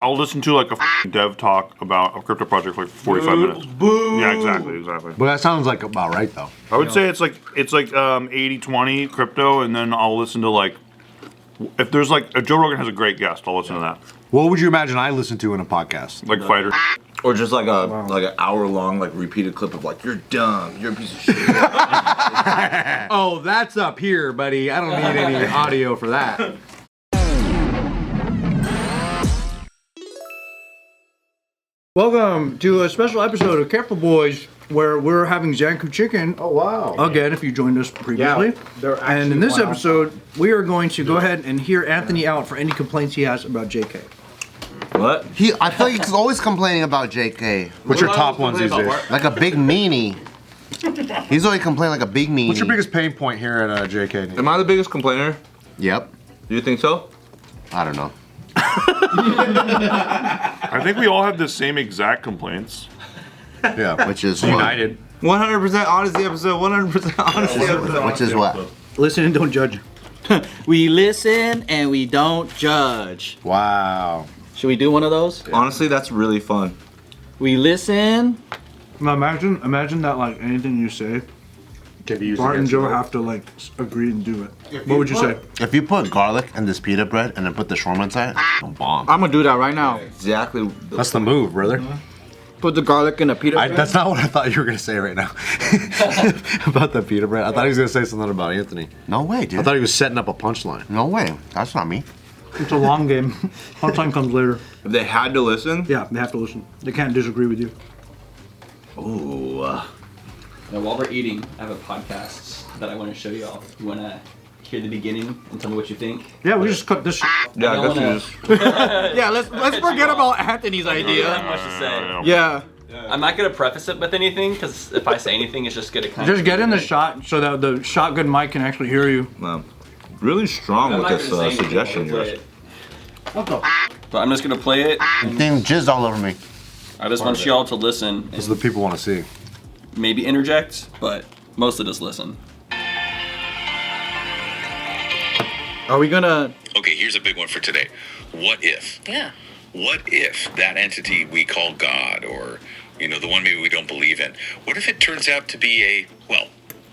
I'll listen to like a dev talk about a crypto project for like 45 minutes. Boo! Yeah, exactly. But that sounds like about right though. I would say it's like 80-20 crypto, and then I'll listen to like, if there's like, if Joe Rogan has a great guest, I'll listen to that. What would you imagine I listen to in a podcast? Like fighter. Or just like an hour long like repeated clip of like, you're dumb, you're a piece of shit. Oh, that's up here, buddy. I don't need any audio for that. Welcome to a special episode of Careful Boys, where we're having Zanku chicken. Oh wow! Again, if you joined us previously. Yeah, and in this episode, we are going to go ahead and hear Anthony out for any complaints he has about JK. What? I feel like he's always complaining about JK. What's your top ones these days? Like a big meanie. He's always complaining like a big meanie. What's your biggest pain point here at JK? Am I the biggest complainer? Yep. Do you think so? I don't know. I think we all have the same exact complaints. Yeah, Which is United. 100% honesty episode. 100% honesty episode. Which is what? Listen and don't judge. We listen and we don't judge. Wow. Should we do one of those? Honestly, that's really fun. We listen. Now imagine that like anything you say, Can be used Bart and against Joe you. have to like agree and do it. What would you say? If you put garlic in this pita bread and then put the shawarma inside, bomb. I'm gonna do that right now. Exactly. That's the move, brother. Put the garlic in a pita bread. That's not what I thought you were gonna say right now. About the pita bread. I thought he was gonna say something about Anthony. No way, dude. I thought he was setting up a punchline. No way. That's not me. It's a long game. Hard time comes later. If they had to listen. Yeah, they have to listen. They can't disagree with you. Ooh. Now, while we're eating, I have a podcast that I want to show you all. You want to hear the beginning and tell me what you think? Yeah, we just cut this shit. Yeah, I don't guess you wanna- just. Yeah, let's forget about Anthony's I don't idea. have much to say. Yeah. I'm not gonna preface it with anything because if I say anything, it's just gonna kind of Just get in the shot so that the shotgun mic can actually hear you. Really strong I'm with not this gonna say anything suggestion. while we play Yours. it. But I'm just gonna play it. Then jizz all over me. I just want y'all to listen That's and what the people want to see. maybe interject, but mostly just listen. Are we gonna? Okay, here's a big one for today. What if? Yeah. What if that entity we call God, or, you know, the one maybe we don't believe in, what if it turns out to be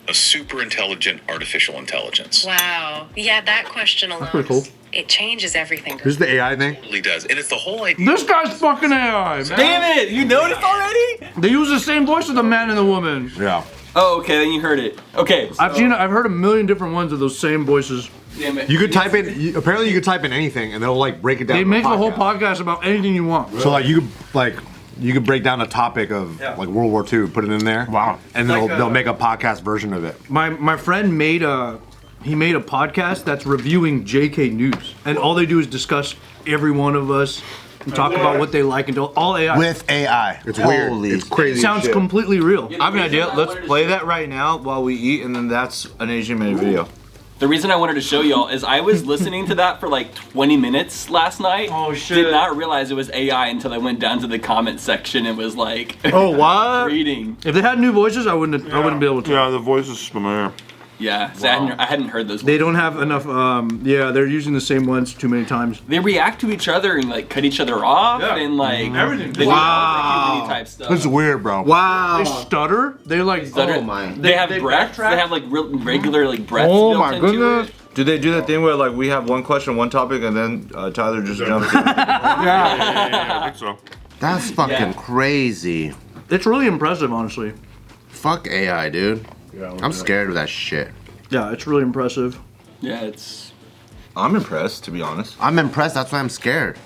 a super intelligent artificial intelligence? Wow. Yeah, that question alone. pretty cool. It changes everything. This is the AI thing. It really does. And it's the whole idea. This guy's fucking AI, man. Damn it! You noticed already? They use the same voice of the man and the woman. Yeah. Oh, okay, then you heard it. Okay. I've heard a million different ones of those same voices. Damn it. You could type in. Apparently, you could type in anything, and they'll like break it down. They to make a a whole podcast. podcast about anything you want. So like you could break down a topic of like World War II, put it in there. Wow. And then they'll make a podcast version of it. My friend made a podcast that's reviewing JK News, and all they do is discuss every one of us and talk about what they like and all AI. With AI. It's weird. Holy It's crazy. It sounds as shit. completely real. I have an idea. Let's play that right now while we eat, and then that's an Asian made video. The reason I wanted to show y'all is I was listening to that for like 20 minutes last night. Oh, shit. Did not realize it was AI until I went down to the comment section and was like, Oh, what? reading. If they had new voices, I wouldn't be able to. Yeah, the voice is familiar. Yeah, so I hadn't heard those. They don't have enough. Yeah, they're using the same ones too many times. They react to each other and like cut each other off and like Everything. They do all the type stuff. It's weird, bro. They stutter. They like. Stutter. Oh my. They have breaths. They have like regular like breaths. Oh built my into goodness. it. Do they do that thing where like we have one question, one topic, and then Tyler just jumps in? Yeah, I think so. That's fucking crazy. It's really impressive, honestly. Fuck AI, dude. I'm scared of that shit. Yeah, it's really impressive. Yeah, it's. I'm impressed, to be honest. I'm impressed. That's why I'm scared.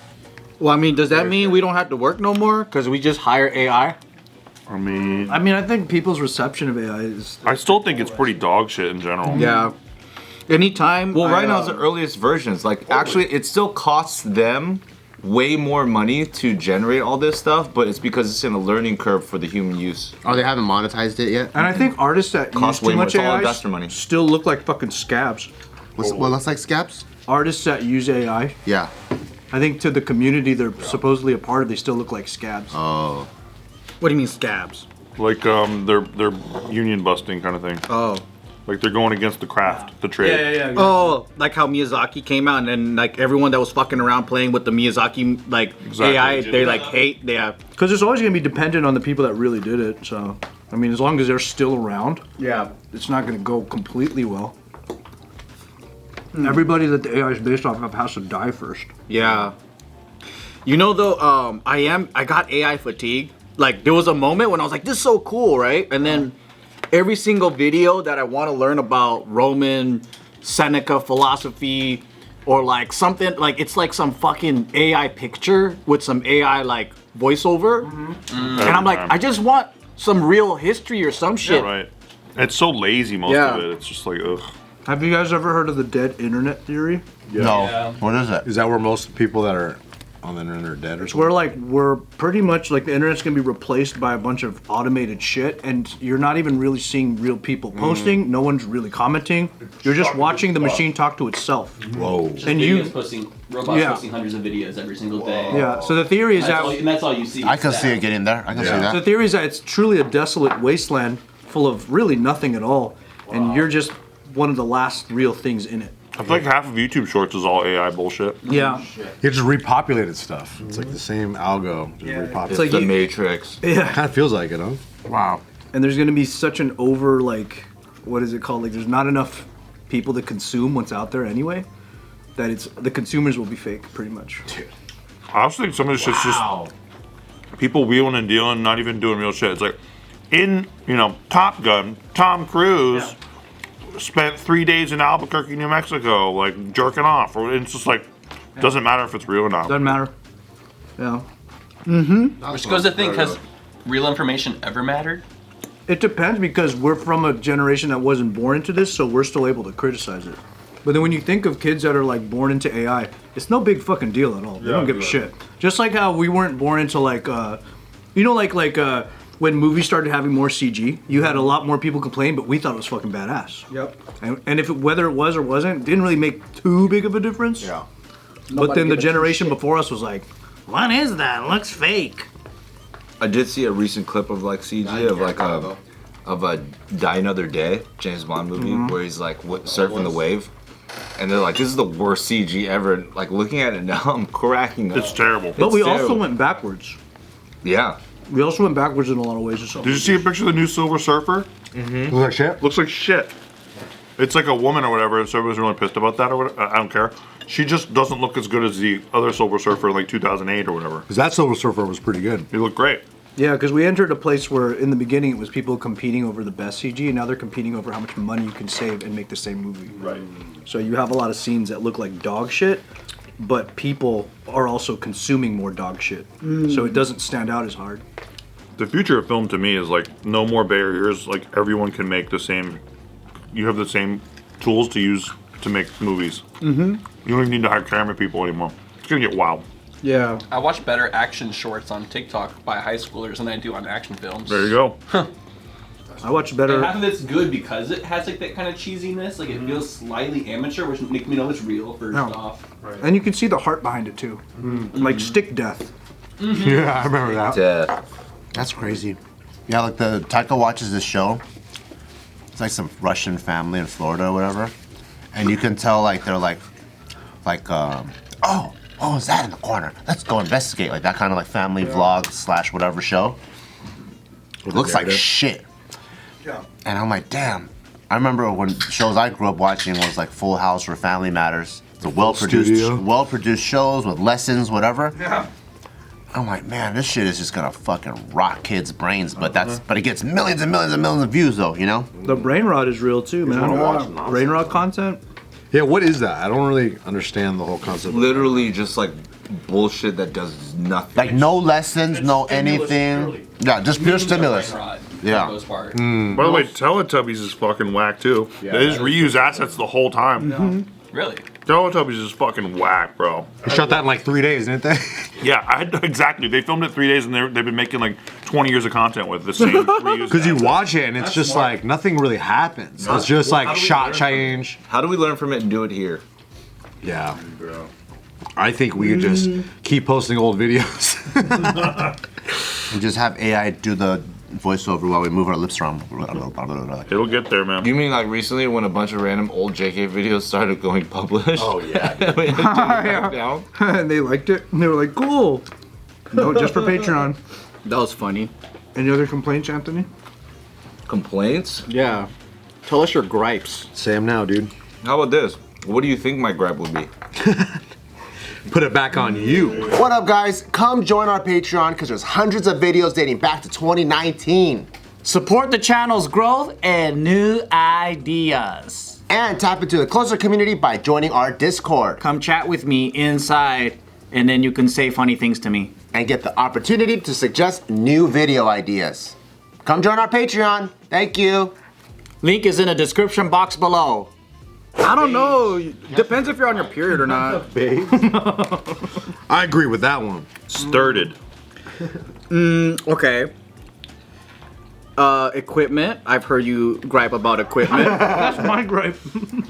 Well, I mean, does that mean we don't have to work no more because we just hire AI? I mean, I think people's reception of AI is. I still think it's pretty dog shit in general. Yeah. Anytime. Well, right now it's the earliest versions. Like, actually, it still costs them way more money to generate all this stuff, but it's because it's in a learning curve for the human use. Oh, they haven't monetized it yet? And I think artists that Costs use way too more. much It's all AI investor money. still look like fucking scabs. What looks like scabs? Artists that use AI, Yeah. I think to the community they're supposedly a part of, they still look like scabs. Oh. What do you mean scabs? Like they're union busting kind of thing. Oh. Like they're going against the craft, the trade. Yeah. Oh, like how Miyazaki came out and then like everyone that was fucking around playing with the Miyazaki like Exactly. AI, they like hate. Yeah. Because it's always going to be dependent on the people that really did it. So, I mean, as long as they're still around, it's not going to go completely well. Everybody that the AI is based off of has to die first. Yeah. You know though, I got AI fatigue. Like there was a moment when I was like, this is so cool, right? And then every single video that I want to learn about Roman, Seneca philosophy, or like something, like it's like some fucking AI picture with some AI like voiceover. And I'm like, I just want some real history or some shit. Yeah, right. It's so lazy, most Yeah. of it. It's just like, ugh. Have you guys ever heard of the dead internet theory? No. Yeah. What is it? Is that where most people that are on the internet are dead or something? Where like we're pretty much like the internet's gonna be replaced by a bunch of automated shit, and you're not even really seeing real people posting. No one's really commenting. You're just watching the machine talk to itself. Whoa. Just And videos posting, robots Yeah. posting hundreds of videos every single day. Yeah. So the theory is that And that's all you see. I can is see that. it getting there. I can see the that. theory is that it's truly a desolate wasteland full of really nothing at all, and you're just one of the last real things in it. I feel like half of YouTube Shorts is all AI bullshit. Yeah. It just repopulated stuff. It's like the same algo. Just repopulated. It's like the you- Matrix. Yeah. Kind of feels like it, huh? Wow. And there's gonna be such an over like, what is it called? Like there's not enough people to consume what's out there anyway. That it's the consumers will be fake pretty much. I also think some of this shit's just people wheeling and dealing, not even doing real shit. It's like, in, Top Gun, Tom Cruise spent 3 days in Albuquerque, New Mexico, like, jerking off. Or it's just like, doesn't matter if it's real or not. Doesn't matter. Yeah. Which goes to think, has real information ever mattered? It depends because we're from a generation that wasn't born into this, so we're still able to criticize it. But then when you think of kids that are like born into AI, it's no big fucking deal at all. They don't give a shit. Just like how we weren't born into like, when movies started having more CG, you had a lot more people complain, but we thought it was fucking badass. Yep. And if whether it was or wasn't, didn't really make too big of a difference. Yeah. But then the gave a generation shit. before us was like, what is that? It looks fake. I did see a recent clip of like CG of like a Die Another Day James Bond movie where he's like surfing the wave, and they're like, this is the worst CG ever. And, like looking at it now, I'm cracking up. It's terrible. But we also terrible. went backwards. Yeah. We also went backwards in a lot of ways. Did you see a picture of the new Silver Surfer? Looks like shit. Looks like shit. It's like a woman or whatever, so everyone's really pissed about that or whatever. I don't care. She just doesn't look as good as the other Silver Surfer in like 2008 or whatever. Because that Silver Surfer was pretty good. He looked great. Yeah, because we entered a place where in the beginning it was people competing over the best CG, and now they're competing over how much money you can save and make the same movie. Right. So you have a lot of scenes that look like dog shit, but people are also consuming more dog shit. So it doesn't stand out as hard. The future of film to me is like no more barriers. Like everyone can make the same. You have the same tools to use to make movies. Mm-hmm. You don't even need to hire camera people anymore. It's gonna get wild. Yeah. I watch better action shorts on TikTok by high schoolers than I do on action films. There you go. I watch And better. half of it's good because it has like that kind of cheeseziness. Like it feels slightly amateur, which makes me know it's real first No. off. And you can see the heart behind it too. Like stick death. Yeah, I remember that. That's crazy. Yeah, like the Taika watches this show. It's like some Russian family in Florida or whatever, and you can tell like they're oh, is that in the corner? Let's go investigate. Like that kind of like family vlog / whatever show. It looks like shit. Yeah. And I'm like, damn. I remember when shows I grew up watching was like Full House or Family Matters. The Studio. well-produced shows with lessons, whatever. Yeah. I'm like, man, this shit is just gonna fucking rock kids' brains, but it gets millions and millions and millions of views though, you know? The brain rot is real too, man. Brain rot content. Yeah, what is that? I don't really understand the whole concept. Literally just like bullshit that does nothing. Like no lessons, no stimulus, anything. purely. Yeah, just pure Memes are stimulus. brain rot, Yeah. For the most part. By the way, Teletubbies is fucking whack too. They just reuse assets the whole time. Really? Teletubbies is fucking whack, bro. They shot that in like 3 days, didn't they? Yeah, exactly. They filmed it 3 days and they've been making like 20 years of content with the same reused Because you assets. watch it and it's just like nothing really happens. It's just like shot change. How do we learn from it and do it here? Yeah. I think we could just keep posting old videos. And just have AI do the voiceover while we move our lips around. It'll get there, man. You mean like recently when a bunch of random old JK videos started going published? Oh yeah. Down? And they liked it. And they were like, cool. No, just for Patreon. That was funny. Any other complaints, Anthony? Complaints? Yeah. Tell us your gripes. Say 'em now, dude. How about this? What do you think my gripe would be? Put it back on you. What up, guys? Come join our Patreon because there's hundreds of videos dating back to 2019. Support the channel's growth and new ideas. And tap into the closer community by joining our Discord. Come chat with me inside, and then you can say funny things to me. And get the opportunity to suggest new video ideas. Come join our Patreon. Thank you. Link is in the description box below. I don't know. Depends if you're on your period or not. Babe. I agree with that one. Started. Okay. Equipment. I've heard you gripe about equipment. That's my gripe.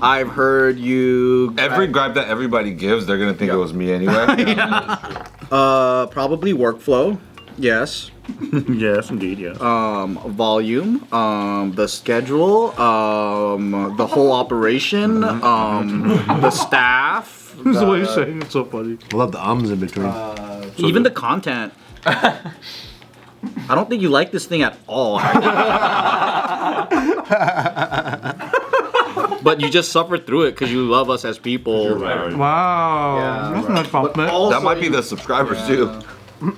I've heard you. Every gripe that everybody gives, they're gonna think it was me anyway. Probably workflow. Yes. Yes, indeed, yes. Volume. The schedule. The whole operation. The staff. That's the way you're saying it's so funny. I love the ums in between. Even the content. I don't think you like this thing at all. But you just suffered through it because you love us as people. Wow. That's not a compliment. That might be the subscribers too.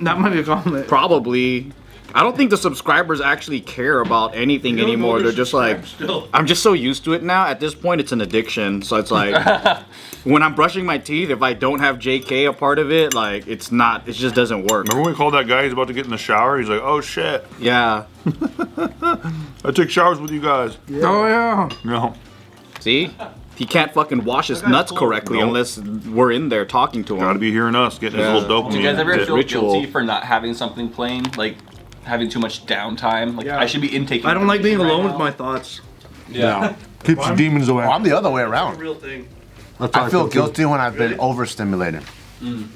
That might be a compliment. Probably. I don't think the subscribers actually care about anything anymore. They're just like, I'm just so used to it now. At this point, it's an addiction. So it's like, when I'm brushing my teeth, if I don't have JK a part of it, like, it's not, it just doesn't work. Remember when we called that guy? He's about to get in the shower. He's like, "Oh shit, Yeah. I take showers with you guys." Oh, yeah. No. See? He can't fucking wash his nuts correctly unless we're in there talking to him. Gotta be hearing us, getting his little dopamine. Do you guys ever hit. feel ritual. guilty for not having something playing? Like having too much downtime? Like I should be intaking. I don't like being information alone right with now. my thoughts. Yeah. Keeps the demons away. I'm the other way around. Real thing. That's how I feel too. guilty when I've been overstimulated.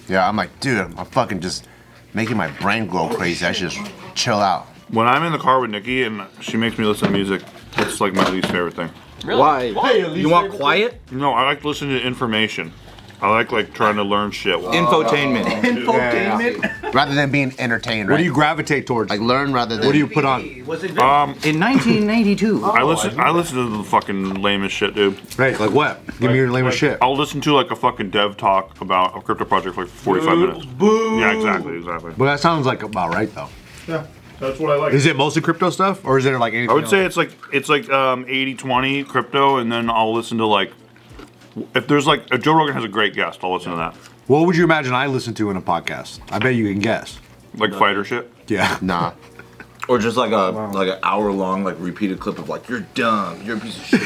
Yeah, I'm like, dude, I'm fucking just making my brain go crazy. I should just chill out. When I'm in the car with Nikki and she makes me listen to music, it's like my least favorite thing. Really? Why? You want quiet? No, I like to listen to information. I like trying to learn shit. Infotainment. Infotainment. Rather than being entertained, right? What do you gravitate towards? like learn rather than What do you put on? Was it In 1992. I listen to the fucking lamest shit, dude. Hey, like what? Give me your lamest shit. I'll listen to like a fucking dev talk about a crypto project for like 45 minutes. Boo. Yeah, exactly. But that sounds like about right though. Yeah, that's what I like. Is it mostly crypto stuff, or is there like anything? I would else? say it's like 80-20 crypto, and then I'll listen to like if there's like Joe Rogan has a great guest, I'll listen to that. What would you imagine I listen to in a podcast? I bet you can guess. Like fighter shit. Yeah. nah. Or just like an hour long like repeated clip of like, you're dumb, you're a piece of shit.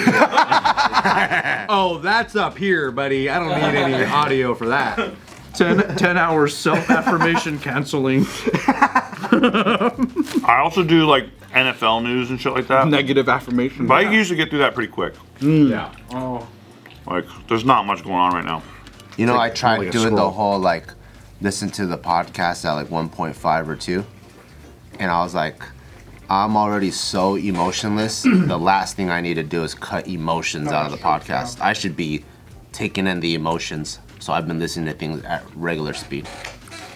Oh, that's up here, buddy. I don't need any audio for that. 10 hours self-affirmation canceling. I also do like NFL news and shit like that. Negative affirmation. But I usually get through that pretty quick. Yeah. Oh. Like, there's not much going on right now. You know, I tried like a doing the scroll. whole like listen to the podcast at like 1.5 or 2, and I was like, I'm already so emotionless. The last thing I need to do is cut emotions out of the podcast. I should be taking in the emotions. So I've been listening to things at regular speed,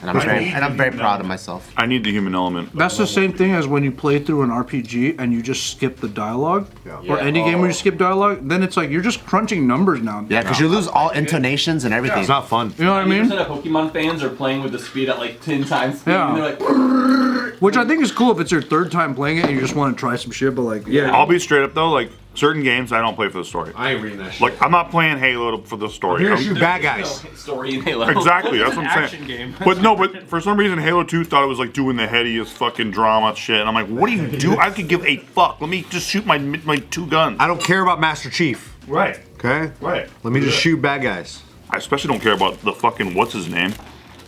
and I'm very proud of myself. I need the human element. That's the same thing as when you play through an RPG and you just skip the dialogue. Or any game where you skip dialogue, then it's like you're just crunching numbers now. Yeah, because you lose all intonations and everything. It's not fun. You know what I mean? 90% of Pokemon fans are playing with the speed at like 10 times speed. Yeah. And they're like, Which I think is cool if it's your third time playing it and you just want to try some shit, but like, yeah. I'll be straight up though, like certain games I don't play for the story. I ain't reading that shit. Like I'm not playing Halo for the story. Here to I'm- shoot bad guys. story in Halo. Exactly, that's It's what an I'm action saying. game. But no, but for some reason Halo 2 thought it was like doing the headiest fucking drama shit, and I'm like, what do you do? I could give a fuck. Let me just shoot my 2 guns. I don't care about Master Chief. Right, Okay. right. Let me just shoot bad guys. I especially don't care about the fucking what's his name.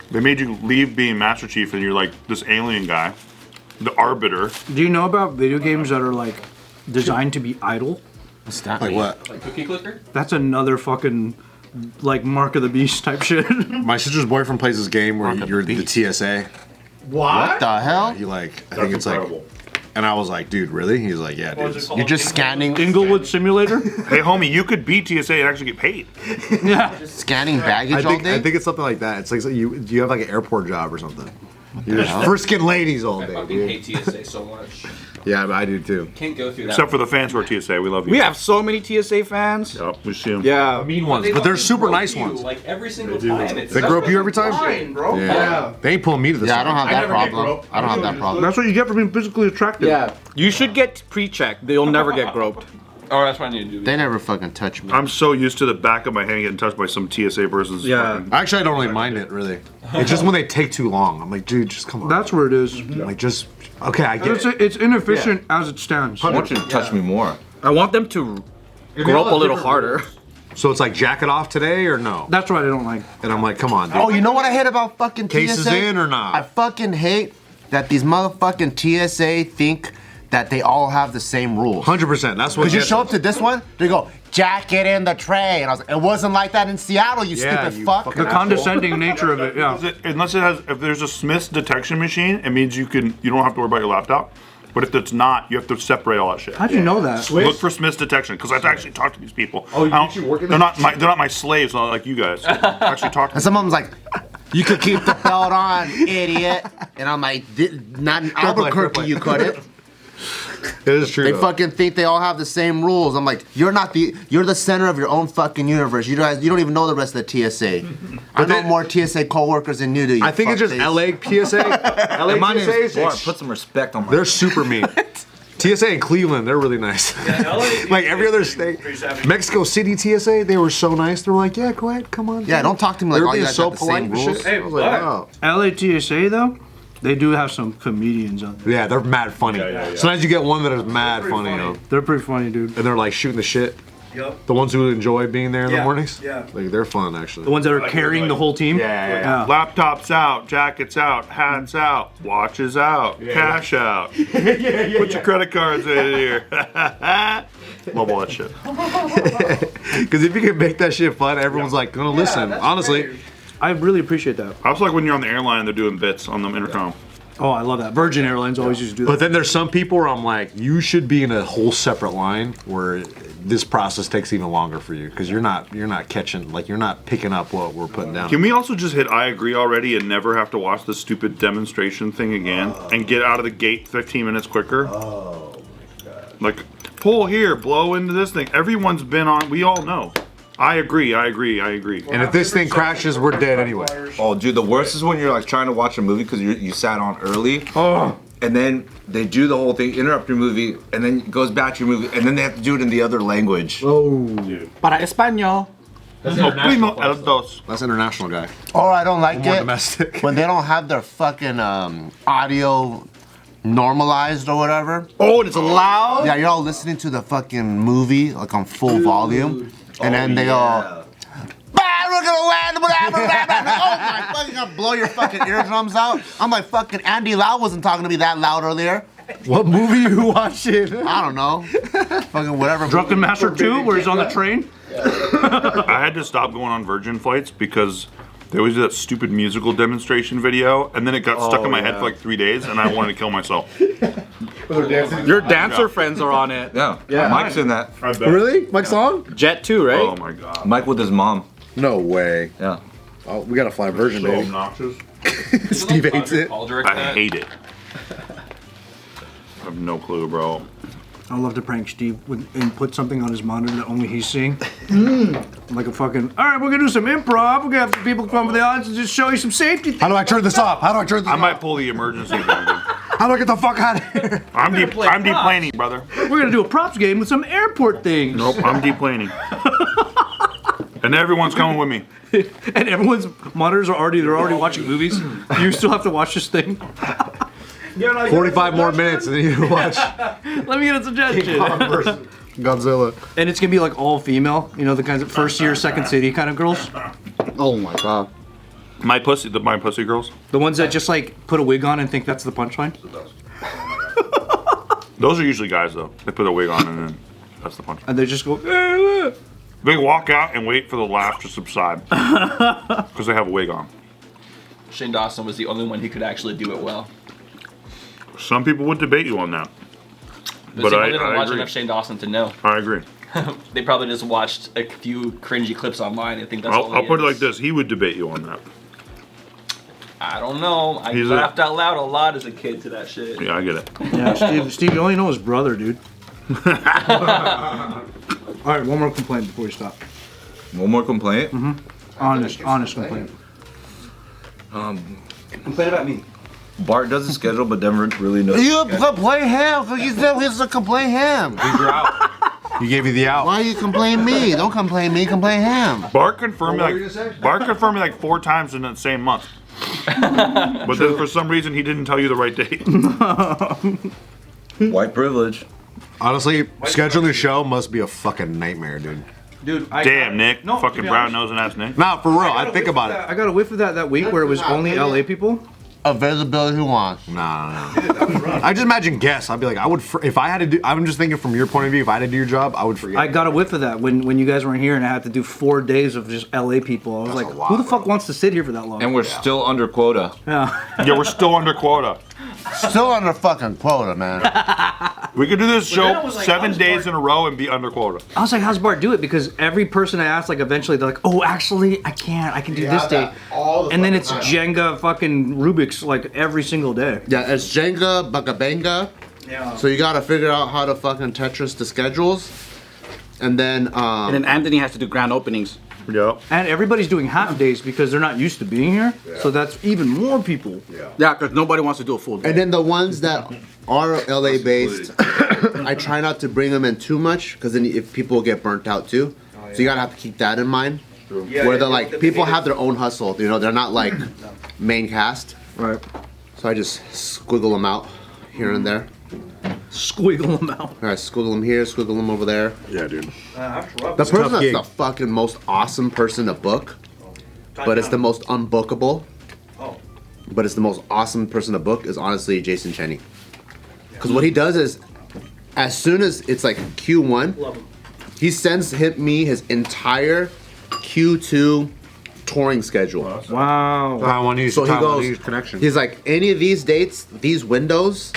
They made you leave being Master Chief, and you're like this alien guy, the Arbiter. Do you know about video games that are like designed to be idle? What's that? Like what? Like cookie clicker? That's another fucking like Mark of the Beast type shit. My sister's boyfriend plays this game where you're the TSA. What the hell? You like, I think it's like, And I was like, dude, really? He's like, yeah, dude. You're just scanning Inglewood Simulator. Hey, homie, you could beat TSA and actually get paid. scanning baggage all day. I think it's something like that. It's like you have like an airport job or something. You're just frisking ladies all I day, fucking dude. hate TSA so much. Yeah, but I do too. Can't go through that. Except for the fans who are TSA, we love you. We have so many TSA fans. Yep, we see them. Yeah. Mean ones, but fucking they're super grope nice you, ones. Like every single time. It's They grope you every time? fine, bro. Yeah. They ain't pulling me to the Yeah, I side. don't have that never get problem. groped. I don't have that problem. That's what you get for being physically attractive. Yeah. You should get pre-checked. They'll never get groped. Oh, that's what I need to do. They never fucking touch me. I'm so used to the back of my hand getting touched by some TSA person's fucking... Actually, I don't really mind it, really. It's just when they take too long. I'm like, dude, just come on. That's where it is. Like, just, okay, I get it. It's inefficient as it stands. I want you to touch me more. I want them to grope a little harder. So it's like, jack it off today or no? That's what I don't like. And I'm like, come on, dude. Oh, you know what I hate about fucking Cases TSA? in or not? I fucking hate that these motherfucking TSA think that they all have the same rules. 100%. That's what Because you gets show us. up to this one, they go, jack it in the tray. And I was like, it wasn't like that in Seattle, you Yeah, stupid you fuck. fucking The condescending nature of it, yeah. Unless it has, if there's a Smith's detection machine, it means you don't have to worry about your laptop. But if it's not, you have to separate all that shit. How'd you know that? Look for Smith's detection, because I've actually talked to these people. Oh, you actually work in they're not my slaves, not like you guys. I actually talk to And some of them's like, you could keep the belt on, idiot. And I'm like, not in Albuquerque, you couldn't. It is true. They though. fucking think they all have the same rules. I'm like, you're the center of your own fucking universe. You don't even know the rest of the TSA. I know more TSA coworkers than you do. You I think it's just fuckface. LA PSA. LA My name is Bart. PSA. Put some respect on my They're super mean. TSA in Cleveland, they're really nice. Like every other state. Mexico City TSA, they were so nice. They were like, yeah, go ahead, come on. Yeah, don't talk to me like They were all you being guys so have the same polite and rules. shit. I was like, wow. LATSA though, they do have some comedians on there. Yeah, they're mad funny. Sometimes you get one that is mad funny, yo. They're pretty funny, dude. And they're like shooting the shit. Yep. The ones who enjoy being there in the mornings. Yeah. Like they're fun actually. The ones that are carrying the whole team. Yeah. laptops out, jackets out, hats out, watches out, cash out. Put your credit cards in here. Love all that shit. Because if you can make that shit fun, everyone's like gonna listen. Honestly. I really appreciate that. I was like when you're on the airline, they're doing bits on the intercom. Oh, I love that. Virgin Airlines always used to do that. But then there's some people where I'm like, you should be in a whole separate line where this process takes even longer for you because you're not catching, like you're not picking up what we're putting down. Can we also just hit I agree already and never have to watch the stupid demonstration thing again and get out of the gate 15 minutes quicker? Oh my god. Like, pull here, blow into this thing. Everyone's been on, we all know. I agree. And if this thing crashes, we're dead anyway. Oh, dude, the worst is when you're like trying to watch a movie because you sat on early. Oh. And then they do the whole thing, interrupt your movie, and then it goes back to your movie, and then they have to do it in the other language. Oh. Para español. That's international guy. Or I don't like More it domestic. when they don't have their fucking audio normalized or whatever. Oh, and it's loud. Yeah, you're all listening to the fucking movie like on full volume, and then they go, "Bah, we're gonna land, whatever, blah, blah, blah." Oh my fucking god, blow your fucking eardrums out. I'm like, fucking Andy Lau wasn't talking to me that loud earlier. What movie you watching? I don't know. Fucking whatever. Drunken Master 2, where he's on the train. I had to stop going on Virgin flights because they always do that stupid musical demonstration video, and then it got stuck in my head for like 3 days, and I wanted to kill myself. Your dancer friends are on it. Yeah, Mike's in that. Really? Mike's on? Jet 2, right? Oh my god. Mike with his mom. No way. Yeah. Oh, we gotta fly Virgin, So baby. obnoxious. Steve hates it. I hate it. I have no clue, bro. I love to prank Steve and put something on his monitor that only he's seeing. Like a fucking, all right, we're gonna do some improv. We're gonna have some people come from the audience and just show you some safety. How do I turn this off? How do I turn this I off? might pull the emergency button. How do I get the fuck out of here? I'm deplaning, brother. We're gonna do a props game with some airport things. Nope, I'm deplaning. And everyone's coming with me. And everyone's monitors are already watching movies. You still have to watch this thing. 45 more minutes and then you watch Let me get a suggestion. Godzilla. And it's gonna be like all female, you know, the kinds of first year, second city kind of girls. Oh my god. My pussy girls. The ones that just like put a wig on and think that's the punchline. Those are usually guys though. They put a wig on and then that's the punch. And they just go, eh, They walk out and wait for the laugh to subside because they have a wig on. Shane Dawson was the only one who could actually do it well. Some people would debate you on that. But I they don't watch agree. enough Shane Dawson to know. I agree. They probably just watched a few cringy clips online. I think that's all. I'll put it like this: he would debate you on that. I don't know. I He's laughed out loud a lot as a kid to that shit. Yeah, I get it. Yeah, Steve, you only know his brother, dude. All right, one more complaint before we stop. One more complaint. Honest complaint. Complain about me. Bart does a schedule, but never really knows. You complain him because you said he's to complain him. You're out. He gave you the out. Why you complain me? Don't complain me. Complain him. Bart confirmed me Bart confirmed me like 4 times in the same month. But then for some reason he didn't tell you the right date. White privilege. Honestly, scheduling a show must be a fucking nightmare, dude. Dude, Damn, Nick. Fucking brown nosing ass Nick. Nah, for real. I think about it. I got a whiff of that week where it was only LA people. Availability who wants. Nah. I just imagine guests. I'd be like, if I had to do. I'm just thinking from your point of view. If I had to do your job, I would forget. I got a whiff of that when you guys weren't here and I had to do 4 days of just LA people. I was like, who the fuck wants to sit here for that long? And we're still under quota. Yeah. Yeah, we're still under quota. Still under fucking quota, man. We could do this show 7 days in a row and be under quota. I was like, how's Bart do it? Because every person I asked, like, eventually they're like, oh, actually, I can't. I can do this day. And then it's Jenga fucking Rubik's, like, every single day. Yeah, it's Jenga, Banga. Yeah. So you gotta figure out how to fucking Tetris the schedules. And then, And then Anthony has to do grand openings. Yep. And everybody's doing half days because they're not used to being here. So that's even more people. Yeah, because nobody wants to do a full day. and then the ones that are LA based, I try not to bring them in too much because then if people get burnt out too. So you gotta have to keep that in mind. Where they're like, people have their own hustle, you know, they're not like main cast. Right. So I just squiggle them out here and there. Squiggle them out. All right, squiggle them here, squiggle them over there. Yeah, dude. The person tough that's gig. the fucking most awesome person to book, but it's the most unbookable. But it's the most awesome person to book is honestly Jason Cheney. Because what he does is, as soon as it's like Q1, he sends me his entire Q2 touring schedule. Wow. I want to use So he goes, connection. he's like, any of these dates, these windows,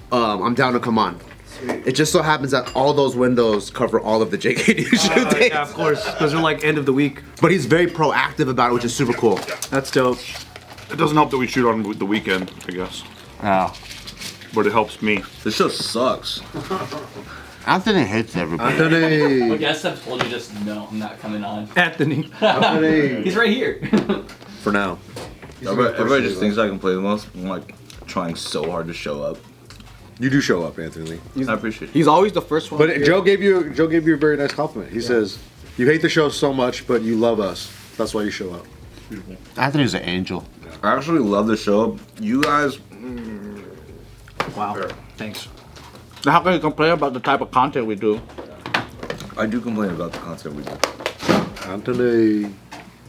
I'm down to come on. It just so happens that all those windows cover all of the JKD shoot dates. Yeah, of course. Because they're like end of the week. But he's very proactive about it, which is super cool. That's dope. It doesn't help that we shoot on the weekend, I guess. Yeah. But it helps me. This show sucks. Anthony hates everybody. Well, Anthony. guests have told you just no, I'm not coming on. Anthony. He's right here. For now. Everybody just thinks I can play the most. I'm like trying so hard to show up. You do show up, Anthony. I appreciate it. He's always the first one. But Joe gave you a very nice compliment. He says, "You hate the show so much, but you love us. That's why you show up." Anthony's an angel. I actually love the show. You guys, Wow. Thanks. How can you complain about the type of content we do? I do complain about the content we do. Anthony.